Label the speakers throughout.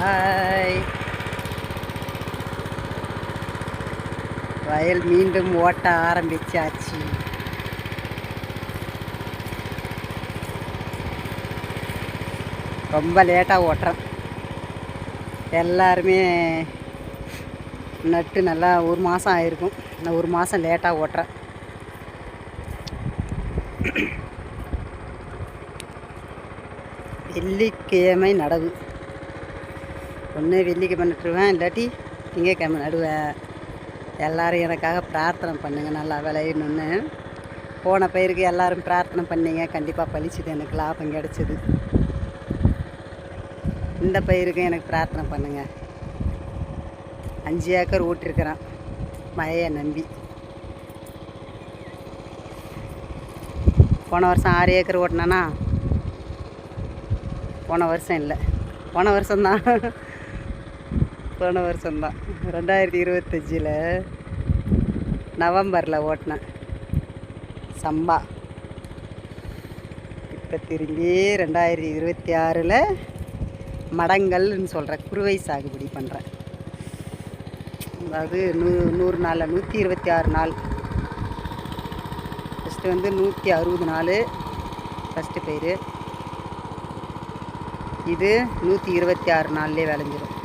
Speaker 1: Hi. வயல் மீண்டும் ஓட்ட ஆரம்பிச்சாச்சு. ரொம்ப லேட்டாக ஓட்டுறேன். எல்லாருமே நட்டு நல்லா ஒரு மாதம் ஆயிருக்கும். நான் ஒரு மாதம் லேட்டாக ஓட்டுறேன். வெள்ளிக்கிழமை நடவு. ஒன்று வெள்ளிக்கிழமை நட்டுருவேன், இல்லாட்டி திங்கக்கிழமை நடுவேன். எல்லோரும் எனக்காக பிரார்த்தனை பண்ணுங்கள் நல்லா விளையணுன்னு. போன பயிருக்கு எல்லோரும் பிரார்த்தனை பண்ணீங்க, கண்டிப்பாக பழிச்சுது, எனக்கு லாபம் கிடச்சிது. இந்த பயிருக்கும் எனக்கு பிரார்த்தனை பண்ணுங்கள். 5 ஏக்கர் ஓட்டிருக்கிறேன் மழையை நம்பி. போன வருஷம் 6 ஏக்கர் ஓட்டினானா? போன வருஷம் இல்லை, போன வருஷம்தான் 2025 நவம்பரில் ஓட்டினேன் சம்பா. இப்போ திரும்பி 2026 மடங்கல்னு சொல்கிற குறுவை சாகுபடி பண்ணுறேன். அதாவது 100 நாளில் 126 நாள். ஃபஸ்ட்டு 160 நாள் ஃபஸ்ட்டு பயிர். இது 126 நாள்லேயே விளைஞ்சிரும்.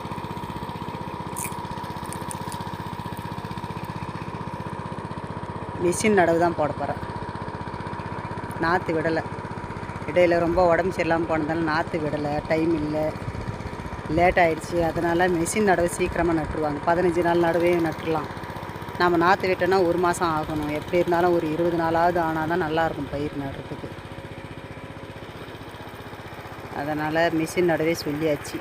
Speaker 1: மிஷின் நடவு தான் போட போகிறேன். நாற்று விடலை. இடையில் ரொம்ப உடம்பு சரியில்லாமல் போனதால நாற்று விடலை, டைம் இல்லை, லேட் ஆகிடுச்சி. அதனால் மிஷின் நடவு சீக்கிரமாக நட்டுருவாங்க. 15 நாள் நடவே நட்டுடலாம். நம்ம நாற்று விட்டோன்னா 1 மாதம் ஆகணும். எப்படி இருந்தாலும் ஒரு 20 நாளாவது ஆனால் தான் நல்லாயிருக்கும் பயிர் நடுறதுக்கு. அதனால் மிஷின் நடவே சொல்லியாச்சு.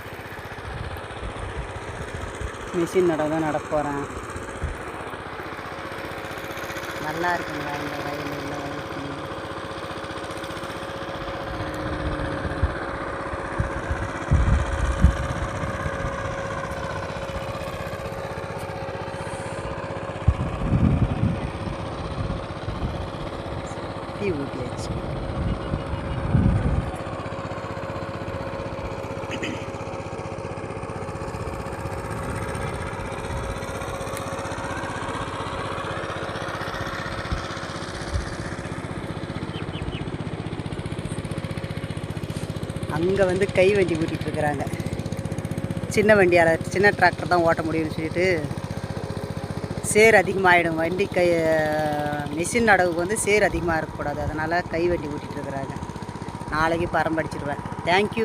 Speaker 1: மிஷின் நடவு தான் நட போகிறேன். நல்லா இருக்குங்களா இந்த வயல்? இல்லை வயலுக்கு சுற்றி ஊட்டியாச்சு. அங்கே கை வண்டி ஓட்டிகிட்ருக்குறாங்க. சின்ன வண்டியால், சின்ன டிராக்டர் தான் ஓட்ட முடியும்னு சொல்லிட்டு சேர் அதிகமாகிடும். வண்டி மிஷின் நடவுக்கு சேர் அதிகமாக இருக்கக்கூடாது. அதனால் கை வண்டி ஓட்டிகிட்ருக்குறாங்க. நாளைக்கு பரம்படிச்சிடுவேன். தேங்க்யூ.